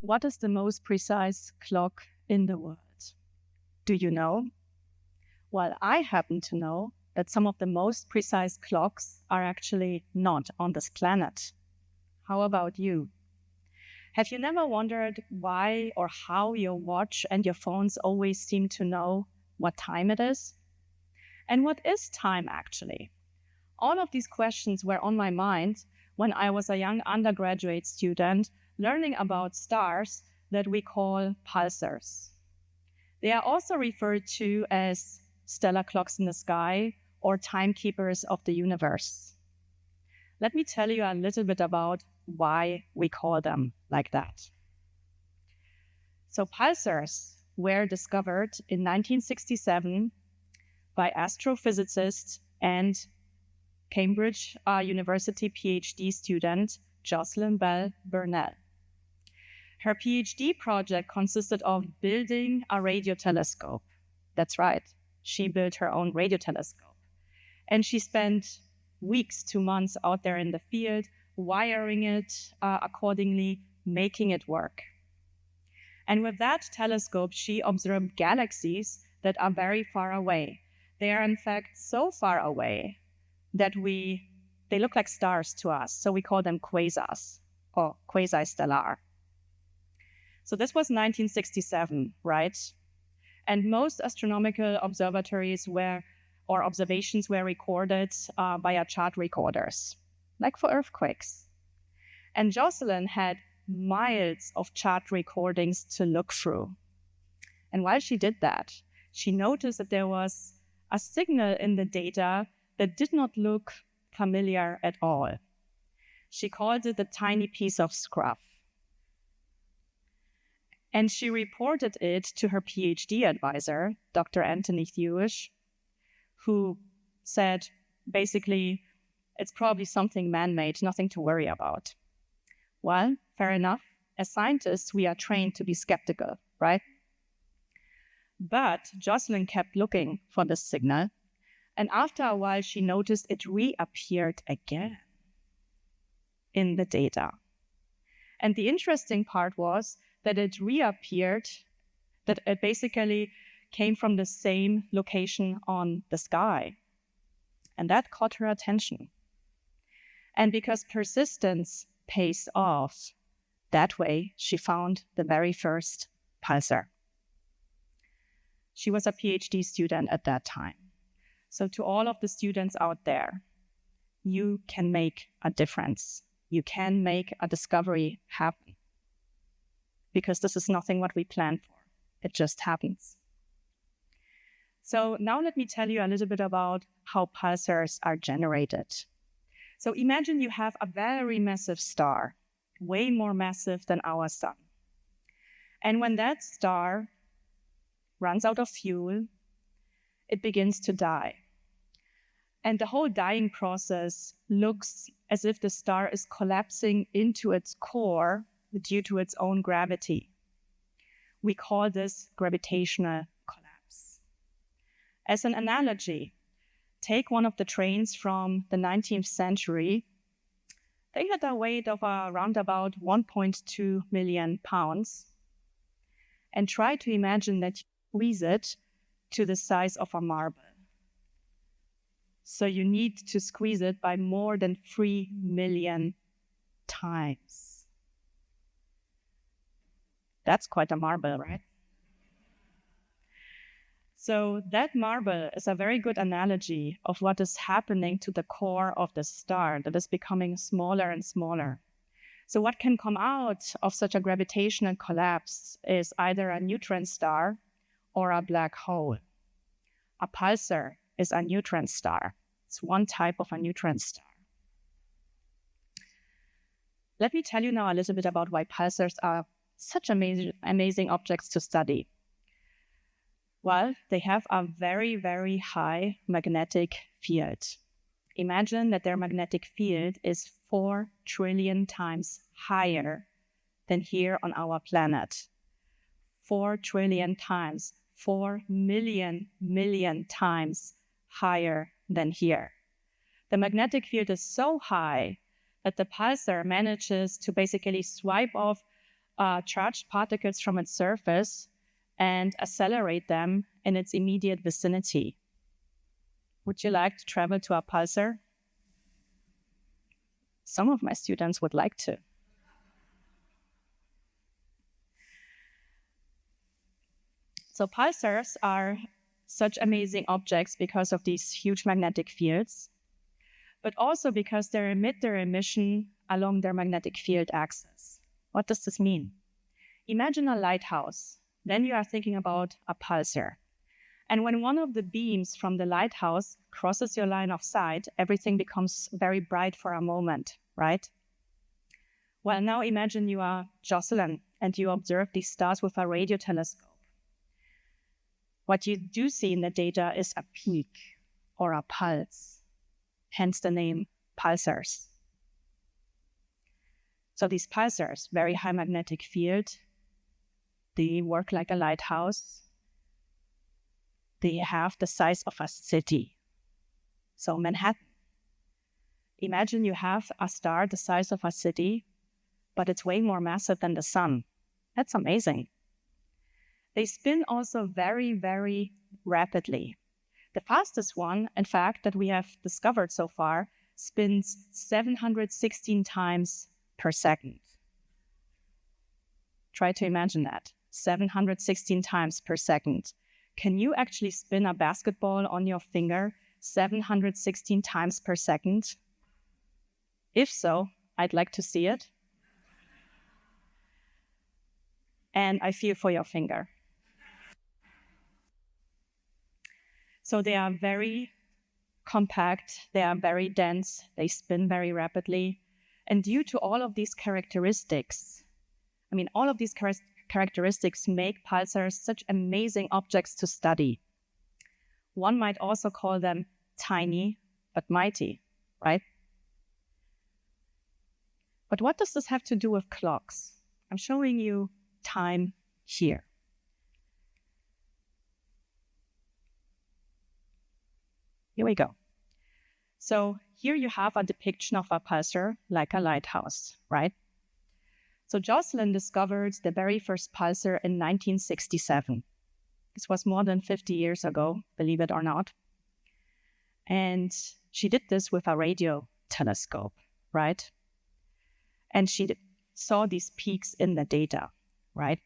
What is the most precise clock in the world? Do you know? Well, I happen to know that some of the most precise clocks are actually not on this planet. How about you? Have you never wondered why or how your watch and your phones always seem to know what time it is? And what is time actually? All of these questions were on my mind when I was a young undergraduate student learning about stars that we call pulsars. They are also referred to as stellar clocks in the sky or timekeepers of the universe. Let me tell you a little bit about why we call them like that. So pulsars were discovered in 1967 by astrophysicist and Cambridge University PhD student Jocelyn Bell Burnell. Her PhD project consisted of building a radio telescope. That's right, she built her own radio telescope. And she spent weeks to months out there in the field, wiring it accordingly, making it work. And with that telescope, she observed galaxies that are very far away. They are in fact so far away that they look like stars to us, so we call them quasars or quasi-stellar. So this was 1967, right? And most astronomical observatories observations were recorded via chart recorders, like for earthquakes. And Jocelyn had miles of chart recordings to look through. And while she did that, she noticed that there was a signal in the data that did not look familiar at all. She called it a tiny piece of scruff. And she reported it to her PhD advisor, Dr. Anthony Hewish, who said, basically, it's probably something man-made, nothing to worry about. Well, fair enough. As scientists, we are trained to be skeptical, right? But Jocelyn kept looking for this signal, and after a while, she noticed it reappeared again in the data. And the interesting part was that it reappeared, that it basically came from the same location on the sky. And that caught her attention. And because persistence pays off, that way she found the very first pulsar. She was a PhD student at that time. So to all of the students out there, you can make a difference. You can make a discovery happen. Because this is nothing what we plan for. It just happens. So now let me tell you a little bit about how pulsars are generated. So imagine you have a very massive star, way more massive than our sun. And when that star runs out of fuel, it begins to die. And the whole dying process looks as if the star is collapsing into its core due to its own gravity. We call this gravitational collapse. As an analogy, take one of the trains from the 19th century. They had a weight of around about 1.2 million pounds. And try to imagine that you squeeze it to the size of a marble. So you need to squeeze it by more than 3 million times. That's quite a marble, right? So that marble is a very good analogy of what is happening to the core of the star that is becoming smaller and smaller. So what can come out of such a gravitational collapse is either a neutron star or a black hole. A pulsar is a neutron star. It's one type of a neutron star. Let me tell you now a little bit about why pulsars are such amazing objects to study. Well, they have a very, very high magnetic field. Imagine that their magnetic field is 4 trillion times higher than here on our planet. 4 trillion times, 4 million times higher than here. The magnetic field is so high that the pulsar manages to basically swipe off charged particles from its surface and accelerate them in its immediate vicinity. Would you like to travel to a pulsar? Some of my students would like to. So pulsars are such amazing objects because of these huge magnetic fields, but also because they emit their emission along their magnetic field axis. What does this mean? Imagine a lighthouse. Then you are thinking about a pulsar. And when one of the beams from the lighthouse crosses your line of sight, everything becomes very bright for a moment, right? Well, now imagine you are Jocelyn and you observe these stars with a radio telescope. What you do see in the data is a peak or a pulse, hence the name pulsars. So these pulsars, very high magnetic field, they work like a lighthouse. They have the size of a city. So Manhattan. Imagine you have a star the size of a city, but it's way more massive than the sun. That's amazing. They spin also very, very rapidly. The fastest one, in fact, that we have discovered so far, spins 716 times per second. Try to imagine that, 716 times per second. Can you actually spin a basketball on your finger 716 times per second? If so, I'd like to see it. And I feel for your finger. So they are very compact, they are very dense, they spin very rapidly. And due to all of these characteristics, all of these characteristics make pulsars such amazing objects to study. One might also call them tiny but mighty, right? But what does this have to do with clocks? I'm showing you time here. Here we go. So here you have a depiction of a pulsar like a lighthouse, right? So Jocelyn discovered the very first pulsar in 1967. This was more than 50 years ago, believe it or not. And she did this with a radio telescope, right? And she saw these peaks in the data, right?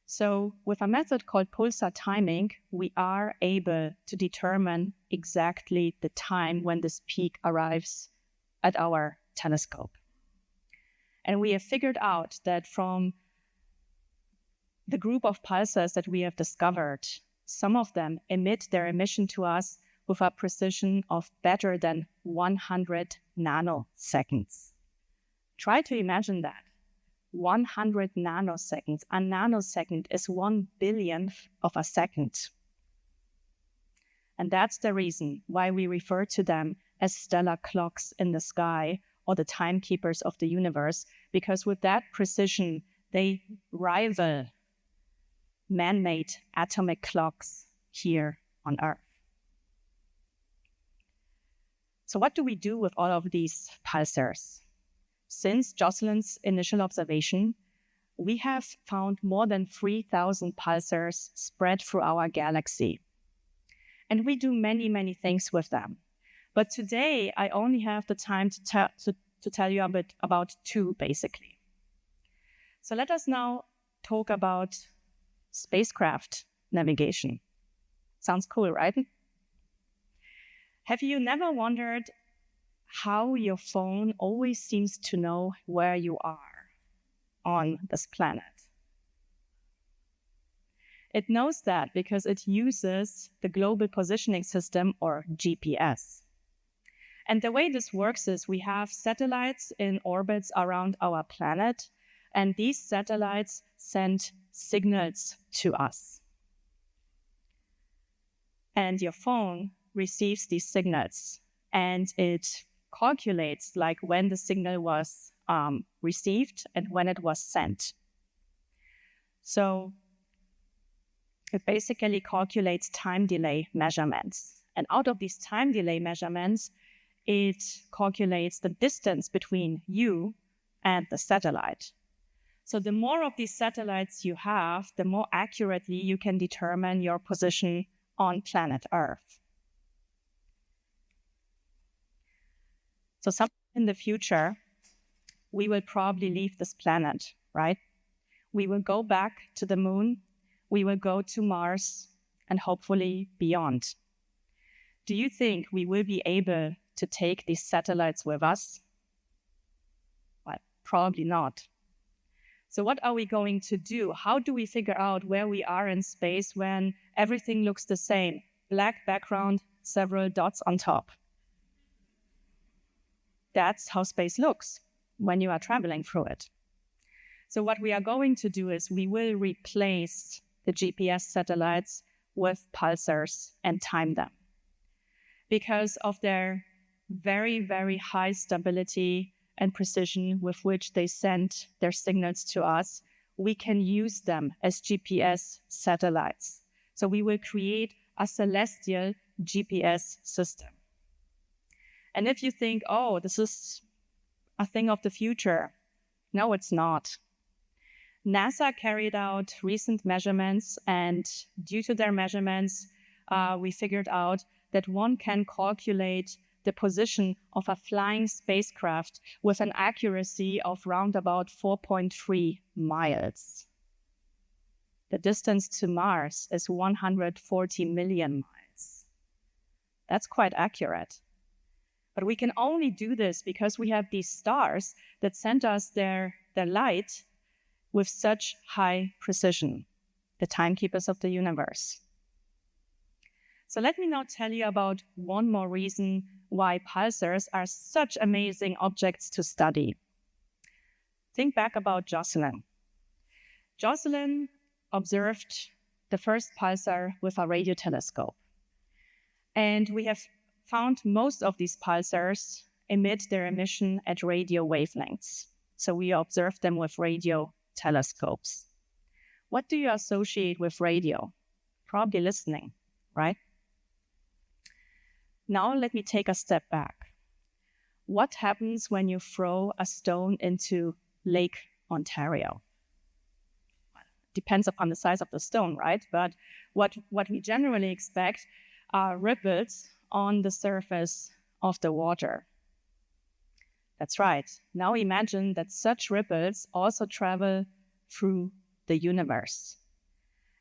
So with a method called pulsar timing, we are able to determine exactly the time when this peak arrives at our telescope. And we have figured out that from the group of pulsars that we have discovered, some of them emit their emission to us with a precision of better than 100 nanoseconds. Try to imagine that. 100 nanoseconds. A nanosecond is 1 billionth of a second. And that's the reason why we refer to them as stellar clocks in the sky or the timekeepers of the universe, because with that precision, they rival man-made atomic clocks here on Earth. So what do we do with all of these pulsars? Since Jocelyn's initial observation, we have found more than 3,000 pulsars spread through our galaxy. And we do many, many things with them. But today, I only have the time to tell you a bit about two, basically. So let us now talk about spacecraft navigation. Sounds cool, right? Have you never wondered how your phone always seems to know where you are on this planet? It knows that because it uses the Global Positioning System, or GPS. And the way this works is we have satellites in orbits around our planet, and these satellites send signals to us. And your phone receives these signals, and it calculates like when the signal was received and when it was sent. So it basically calculates time delay measurements. And out of these time delay measurements, it calculates the distance between you and the satellite. So the more of these satellites you have, the more accurately you can determine your position on planet Earth. So sometime in the future, we will probably leave this planet, right? We will go back to the moon, we will go to Mars, and hopefully beyond. Do you think we will be able to take these satellites with us? Well, probably not. So what are we going to do? How do we figure out where we are in space when everything looks the same? Black background, several dots on top. That's how space looks when you are traveling through it. So what we are going to do is we will replace the GPS satellites with pulsars and time them. Because of their very, very high stability and precision with which they send their signals to us, we can use them as GPS satellites. So we will create a celestial GPS system. And if you think, oh, this is a thing of the future, no, it's not. NASA carried out recent measurements, and due to their measurements, we figured out that one can calculate the position of a flying spacecraft with an accuracy of round about 4.3 miles. The distance to Mars is 140 million miles. That's quite accurate. But we can only do this because we have these stars that send us their light with such high precision, the timekeepers of the universe. So let me now tell you about one more reason why pulsars are such amazing objects to study. Think back about Jocelyn. Jocelyn observed the first pulsar with a radio telescope. And we have found most of these pulsars emit their emission at radio wavelengths. So we observed them with radio telescopes. What do you associate with radio? Probably listening, right? Now let me take a step back. What happens when you throw a stone into Lake Ontario? Well, it depends upon the size of the stone, right? But what we generally expect are ripples on the surface of the water. That's right. Now imagine that such ripples also travel through the universe.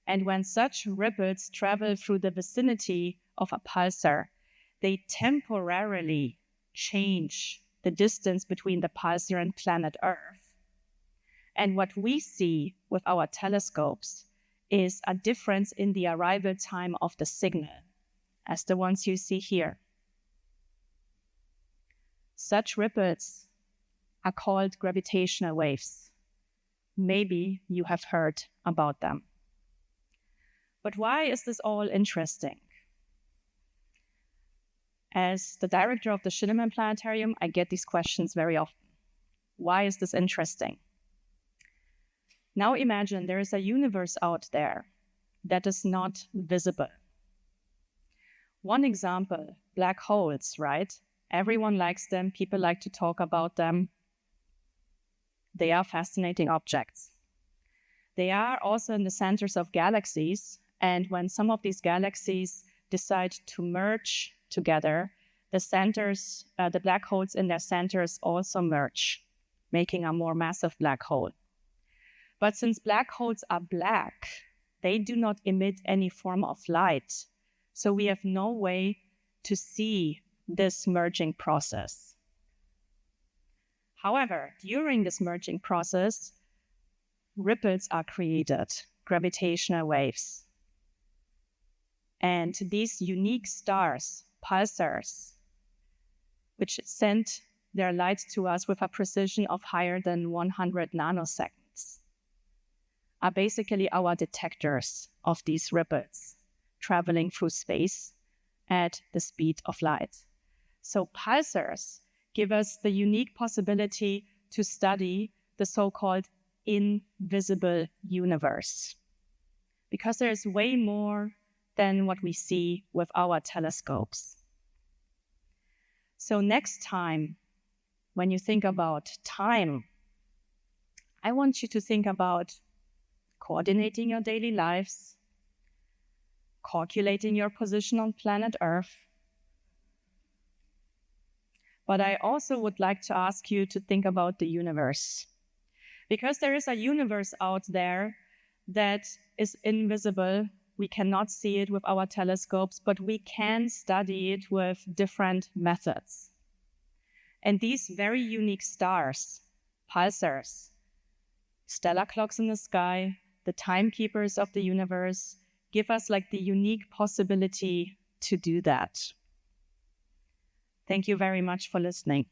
And when such ripples travel through the vicinity of a pulsar, they temporarily change the distance between the pulsar and planet Earth. And what we see with our telescopes is a difference in the arrival time of the signal, as the ones you see here. Such ripples are called gravitational waves. Maybe you have heard about them. But why is this all interesting? As the director of the Schillerman Planetarium, I get these questions very often. Why is this interesting? Now imagine there is a universe out there that is not visible. One example, black holes, right? Everyone likes them. People like to talk about them. They are fascinating objects. They are also in the centers of galaxies. And when some of these galaxies decide to merge together, the black holes in their centers also merge, making a more massive black hole. But since black holes are black, they do not emit any form of light. So we have no way to see this merging process. However, during this merging process, ripples are created, gravitational waves. And these unique stars, pulsars, which send their light to us with a precision of higher than 100 nanoseconds, are basically our detectors of these ripples traveling through space at the speed of light. So pulsars give us the unique possibility to study the so-called invisible universe, because there is way more than what we see with our telescopes. So next time, when you think about time, I want you to think about coordinating your daily lives, calculating your position on planet Earth. But I also would like to ask you to think about the universe, because there is a universe out there that is invisible. We cannot see it with our telescopes, but we can study it with different methods. And these very unique stars, pulsars, stellar clocks in the sky, the timekeepers of the universe, give us like the unique possibility to do that. Thank you very much for listening.